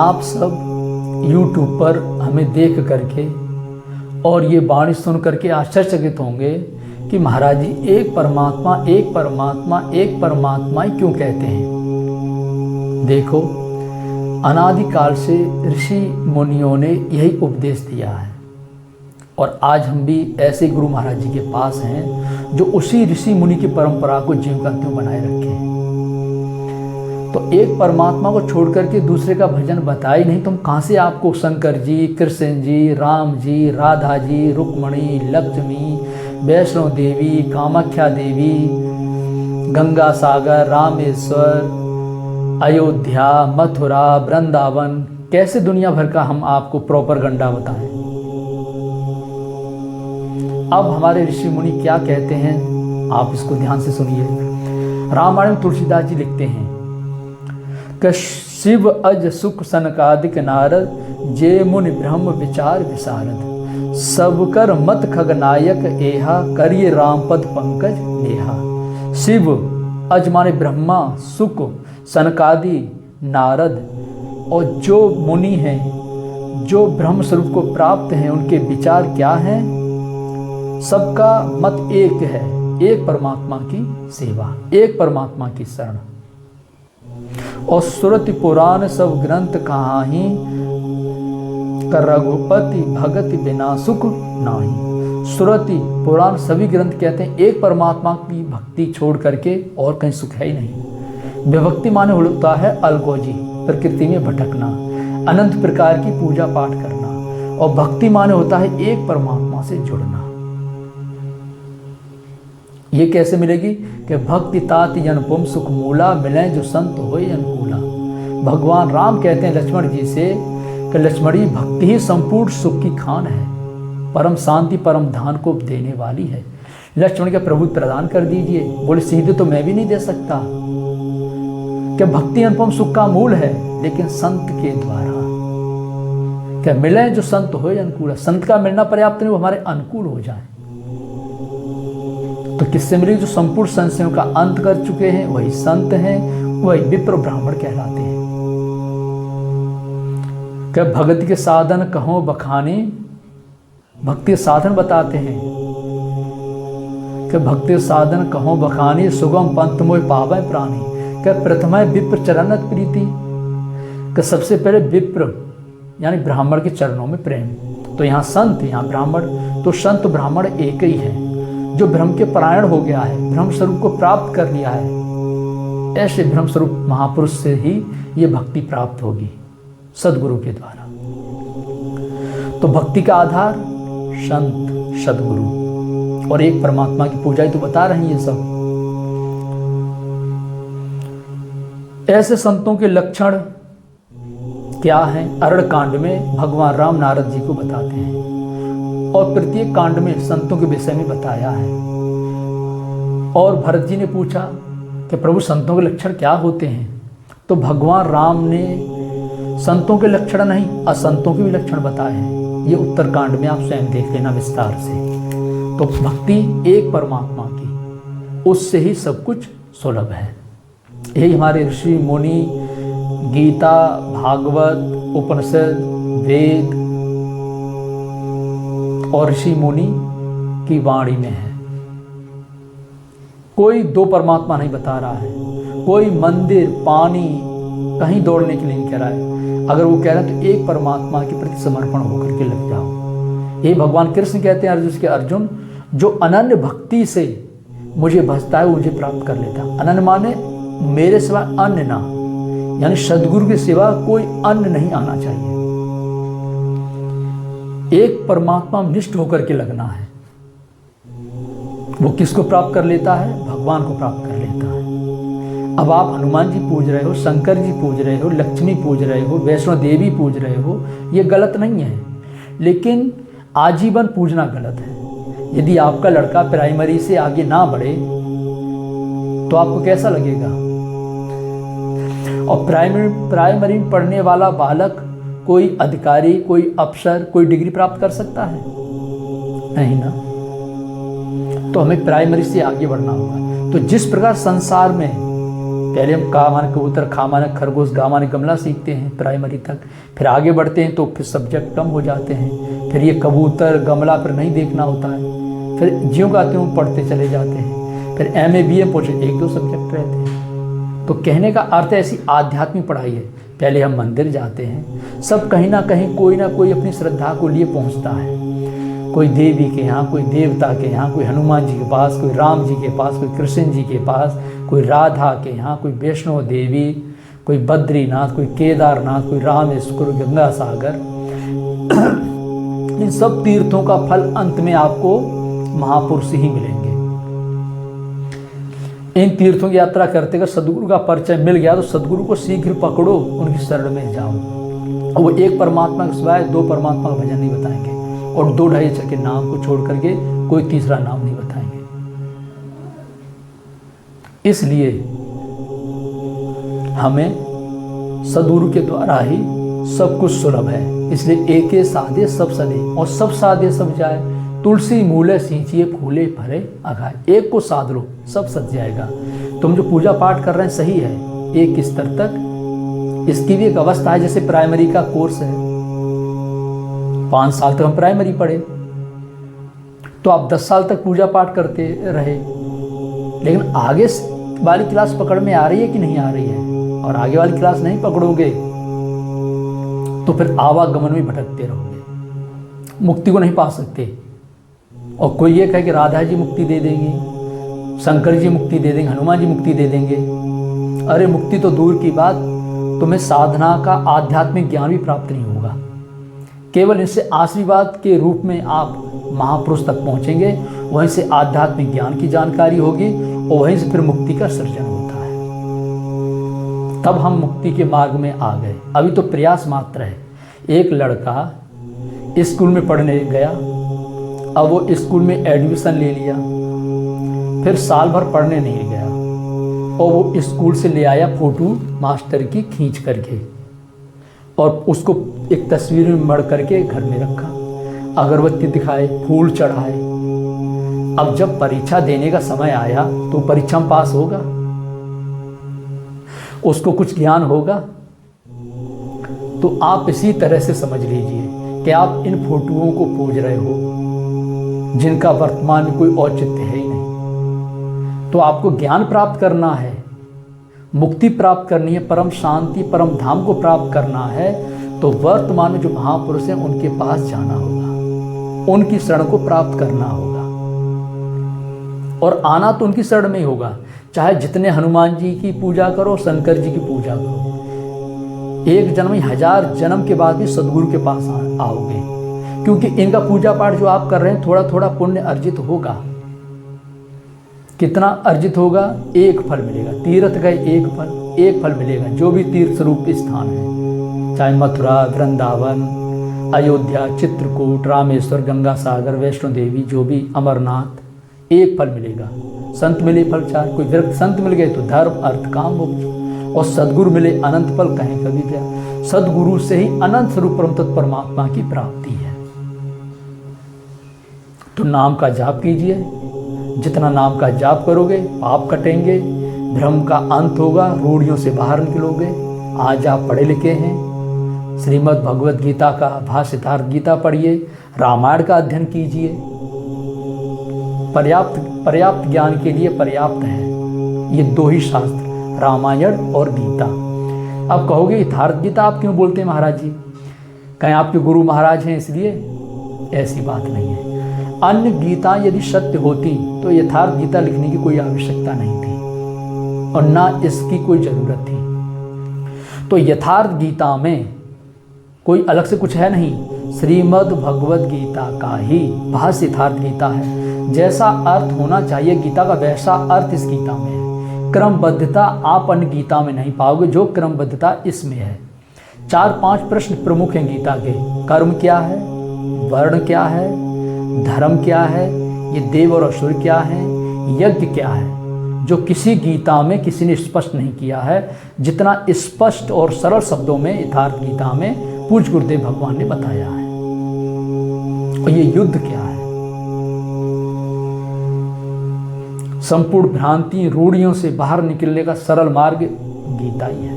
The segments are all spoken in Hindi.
आप सब YouTube पर हमें देख करके और ये वाणी सुन करके आश्चर्यचकित होंगे कि महाराज जी एक परमात्मा एक परमात्मा एक परमात्मा ही क्यों कहते हैं। देखो, अनादिकाल से ऋषि मुनियों ने यही उपदेश दिया है और आज हम भी ऐसे गुरु महाराज जी के पास हैं जो उसी ऋषि मुनि की परंपरा को ज्यों का त्यों बनाए रखे हैं। तो एक परमात्मा को छोड़ करके दूसरे का भजन बता ही नहीं तो हम कहाँ से आपको शंकर जी, कृष्ण जी, राम जी, राधा जी, रुक्मणी, लक्ष्मी, वैष्णो देवी, कामाख्या देवी, गंगा सागर, रामेश्वर, अयोध्या, मथुरा, वृंदावन, कैसे दुनिया भर का हम आपको प्रोपरगंडा बताएं। अब हमारे ऋषि मुनि क्या कहते हैं, आप इसको ध्यान से सुनिए। रामायण में तुलसीदास जी लिखते हैं कि शिव अज सुख सनकादिक नारद, जे मुनि ब्रह्म विचार विशारद, सब कर मत खगनायक एहा, करिए राम पद पंकज नेहा। शिव अज माने ब्रह्मा, सुख सनकादि नारद और जो मुनि हैं जो ब्रह्म स्वरूप को प्राप्त हैं उनके विचार क्या हैं। सबका मत एक है, एक परमात्मा की सेवा, एक परमात्मा की शरण। और सुरति पुराण सब ग्रंथ कहाही, कर रघुपति भगति बिना सुख नाही। सुरति पुराण सभी ग्रंथ कहते हैं एक परमात्मा की भक्ति छोड़ करके और कहीं सुख है ही नहीं। विभक्ति माने होता है अलगोजी, प्रकृति में भटकना, अनंत प्रकार की पूजा पाठ करना, और भक्ति माने होता है एक परमात्मा से जुड़ना। ये कैसे मिलेगी कि भक्ति ताति अनुपम सुख मूला, मिले जो संत होए अनुकूला। भगवान राम कहते हैं लक्ष्मण जी से कि लक्ष्मणी भक्ति ही संपूर्ण सुख की खान है, परम शांति परम धान को देने वाली है। लक्ष्मण के प्रभु प्रदान कर दीजिए। बोले सीधे तो मैं भी नहीं दे सकता, क्या भक्ति अनुपम सुख का मूल है, लेकिन संत के द्वारा क्या मिले जो संत होए अनुकूला। संत का मिलना पर्याप्त नहीं, वो हमारे अनुकूल हो जाए। तो किससे मिलेगी? जो संपूर्ण संशयों का अंत कर चुके हैं वही संत हैं, वही विप्र ब्राह्मण कहलाते हैं। क्या भक्ति के साधन कहो बखाने, भक्ति के साधन बताते हैं कि भक्ति साधन कहो बखाने, सुगम पंथ मोह पावे प्राणी। क्या प्रथम है विप्र चरणत प्रीति, कि सबसे पहले विप्र यानी ब्राह्मण के चरणों में प्रेम। तो यहाँ संत यहाँ ब्राह्मण, तो संत ब्राह्मण एक ही है। जो ब्रह्म के परायण हो गया है, ब्रह्म स्वरूप को प्राप्त कर लिया है, ऐसे ब्रह्म स्वरूप महापुरुष से ही ये भक्ति प्राप्त होगी सद्गुरु के द्वारा। तो भक्ति का आधार संत सद्गुरु और एक परमात्मा की पूजा ही तो बता रहे हैं ये सब। ऐसे संतों के लक्षण क्या हैं? अरण्य कांड में भगवान राम नारद जी को बताते हैं और प्रत्येक कांड में संतों के विषय में बताया है। और भरत जी ने पूछा कि प्रभु संतों के लक्षण क्या होते हैं, तो भगवान राम ने संतों के लक्षण नहीं असंतों के भी लक्षण बताए हैं। ये उत्तरकांड में आप स्वयं देख लेना विस्तार से। तो भक्ति एक परमात्मा की, उससे ही सब कुछ सुलभ है। यही हमारे ऋषि मुनि गीता, भागवत, उपनिषद, वेद और ऋषि मुनि की वाणी में है। कोई दो परमात्मा नहीं बता रहा है, कोई मंदिर पानी कहीं दौड़ने के लिए नहीं कह रहा है। अगर वो कह रहा है तो एक परमात्मा के प्रति समर्पण होकर के लग जाओ। ये भगवान कृष्ण कहते हैं अर्जुन के, अर्जुन जो अनन्य भक्ति से मुझे भजता है वो मुझे प्राप्त कर लेता। अनन्य माने मेरे सिवा अन्य ना, यानी सद्गुरु के सिवा कोई अन्य नहीं आना चाहिए। एक परमात्मा निष्ठ होकर के लगना है। वो किसको प्राप्त कर लेता है? भगवान को प्राप्त कर लेता है। अब आप हनुमान जी पूज रहे हो, शंकर जी पूज रहे हो, लक्ष्मी पूज रहे हो, वैष्णो देवी पूज रहे हो, ये गलत नहीं है, लेकिन आजीवन पूजना गलत है। यदि आपका लड़का प्राइमरी से आगे ना बढ़े तो आपको कैसा लगेगा? और प्राइमरी में पढ़ने वाला बालक कोई अधिकारी, कोई अफसर, कोई डिग्री प्राप्त कर सकता है? नहीं ना। तो हमें प्राइमरी से आगे बढ़ना होगा। तो जिस प्रकार संसार में पहले हम का माने कबूतर, खा माने खरगोश, गा माने गमला सीखते हैं प्राइमरी तक। फिर आगे बढ़ते हैं तो फिर सब्जेक्ट कम हो जाते हैं, फिर ये कबूतर गमला पर नहीं देखना होता है, फिर ज्यों का त्यों पढ़ते चले जाते हैं। फिर MA BA पहुँचे 1-2 सब्जेक्ट रहते हैं। तो कहने का अर्थ ऐसी आध्यात्मिक पढ़ाई है। पहले हम मंदिर जाते हैं, सब कहीं ना कहीं कोई ना कोई अपनी श्रद्धा को लिए पहुँचता है। कोई देवी के यहाँ, कोई देवता के यहाँ, कोई हनुमान जी के पास, कोई राम जी के पास, कोई कृष्ण जी के पास, कोई राधा के यहाँ, कोई वैष्णो देवी, कोई बद्रीनाथ, कोई केदारनाथ, कोई रामेश्वर, गंगा सागर। इन सब तीर्थों का फल अंत में आपको महापुरुष ही मिलेंगे। इन तीर्थों की यात्रा करते अगर सदगुरु का परिचय मिल गया तो सदगुरु को शीघ्र पकड़ो, उनकी शरण में जाओ। और वो एक परमात्मा के सिवाय 2 परमात्मा का भजन नहीं बताएंगे और 2 ढाई अक्षर के नाम को छोड़ करके कोई तीसरा नाम नहीं बताएंगे। इसलिए हमें सदगुरु के द्वारा ही सब कुछ सुलभ है। इसलिए एके साधे सब सदे, और सब साधे सब जाए। तुलसी मूले सींचिए फूले भरे अघाए। एक को साध लो, सब सज जाएगा। तुम जो पूजा पाठ कर रहे हैं सही है एक स्तर तक, इसकी भी एक अवस्था है। जैसे प्राइमरी का कोर्स है, 5 साल तक हम प्राइमरी पढ़े, तो आप 10 साल तक पूजा पाठ करते रहे, लेकिन आगे वाली क्लास पकड़ में आ रही है कि नहीं आ रही है, और आगे वाली क्लास नहीं पकड़ोगे तो फिर आवागमन में भटकते रहोगे, मुक्ति को नहीं पा सकते। और कोई ये कहे कि राधा जी मुक्ति दे देंगे, शंकर जी मुक्ति दे देंगे, हनुमान जी मुक्ति दे देंगे। अरे मुक्ति तो दूर की बात, तुम्हें साधना का आध्यात्मिक ज्ञान भी प्राप्त नहीं होगा। केवल इससे आशीर्वाद के रूप में आप महापुरुष तक पहुंचेंगे, वहीं से आध्यात्मिक ज्ञान की जानकारी होगी और वहीं से फिर मुक्ति का सृजन होता है। तब हम मुक्ति के मार्ग में आ गए। अभी तो प्रयास मात्र है। एक लड़का स्कूल में पढ़ने गया, अब वो स्कूल में एडमिशन ले लिया, फिर साल भर पढ़ने नहीं गया, और वो स्कूल से ले आया फोटो मास्टर की खींच करके, और उसको एक तस्वीर में मढ़ करके घर में रखा, अगरबत्ती दिखाए, फूल चढ़ाए। अब जब परीक्षा देने का समय आया तो परीक्षा में पास होगा, उसको कुछ ज्ञान होगा। तो आप इसी तरह से समझ लीजिए कि आप इन फोटोओं को पूज रहे हो जिनका वर्तमान में कोई औचित्य है ही नहीं। तो आपको ज्ञान प्राप्त करना है, मुक्ति प्राप्त करनी है, परम शांति परम धाम को प्राप्त करना है, तो वर्तमान में जो महापुरुष हैं उनके पास जाना होगा, उनकी शरण को प्राप्त करना होगा। और आना तो उनकी शरण में ही होगा, चाहे जितने हनुमान जी की पूजा करो, शंकर जी की पूजा करो, एक जन्म ही 1000 जन्म के बाद भी सदगुरु के पास आओगे। क्योंकि इनका पूजा पाठ जो आप कर रहे हैं थोड़ा थोड़ा पुण्य अर्जित होगा। कितना अर्जित होगा? एक फल मिलेगा। तीर्थ गए एक फल मिलेगा। जो भी तीर्थ स्वरूप स्थान है, चाहे मथुरा, वृंदावन, अयोध्या, चित्रकूट, रामेश्वर, गंगा सागर, वैष्णो देवी, जो भी अमरनाथ, एक फल मिलेगा। संत मिले फल 4, कोई विरक्त संत मिल गए तो धर्म अर्थ काम मोक्ष, और सदगुरु मिले अनंत फल, कहीं कभी क्या। सदगुरु से ही अनंत स्वरूप परम तत्व परमात्मा की प्राप्ति है। तो नाम का जाप कीजिए, जितना नाम का जाप करोगे पाप कटेंगे, भ्रम का अंत होगा, रूढ़ियों से बाहर निकलोगे। आज आप पढ़े लिखे हैं, श्रीमद् भगवद गीता का भाष्यकार गीता पढ़िए, रामायण का अध्ययन कीजिए, पर्याप्त ज्ञान के लिए पर्याप्त है ये 2 ही शास्त्र, रामायण और गीता। अब कहोगे यथार्थ गीता आप क्यों बोलते हैं महाराज जी? कहीं आपके गुरु महाराज हैं इसलिए? ऐसी बात नहीं है। अन्य गीता यदि सत्य होती तो यथार्थ गीता लिखने की कोई आवश्यकता नहीं थी और ना इसकी कोई जरूरत थी। तो यथार्थ गीता में कोई अलग से कुछ है नहीं, श्रीमद् भगवद गीता का ही भाष्य यथार्थ गीता है। जैसा अर्थ होना चाहिए गीता का वैसा अर्थ इस गीता में है। क्रमबद्धता आप अन्य गीता में नहीं पाओगे जो क्रमबद्धता इसमें है। 4-5 प्रश्न प्रमुख हैं गीता के। कर्म क्या है, वर्ण क्या है, धर्म क्या है, ये देव और असुर क्या है, यज्ञ क्या है, जो किसी गीता में किसी ने स्पष्ट नहीं किया है जितना स्पष्ट और सरल शब्दों में यथार्थ गीता में पूज्य गुरुदेव भगवान ने बताया है। और ये युद्ध क्या है, संपूर्ण भ्रांति रूढ़ियों से बाहर निकलने का सरल मार्ग गीता ही है।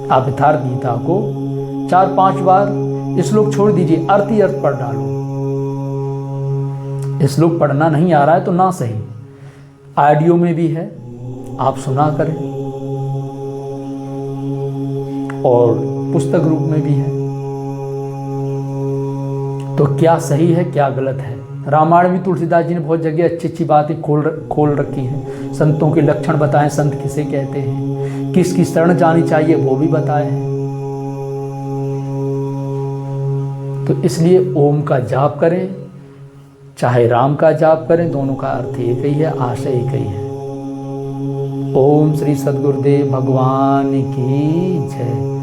आप यथार्थ गीता को 4-5 बार श्लोक छोड़ दीजिए, अर्थ ही अर्थ पढ़ डालो। श्लोक पढ़ना नहीं आ रहा है तो ना सही, ऑडियो में भी है, आप सुना करें, और पुस्तक रूप में भी है। तो क्या सही है क्या गलत है, रामायण में तुलसीदास जी ने बहुत जगह अच्छी अच्छी बातें खोल रखी हैं। संतों के लक्षण बताएं, संत किसे कहते हैं, किसकी शरण जानी चाहिए वो भी बताए हैं। तो इसलिए ओम का जाप करें, चाहे राम का जाप करें, दोनों का अर्थ एक ही है, आशय एक ही है। ओम श्री सद्गुरुदेव भगवान की जय।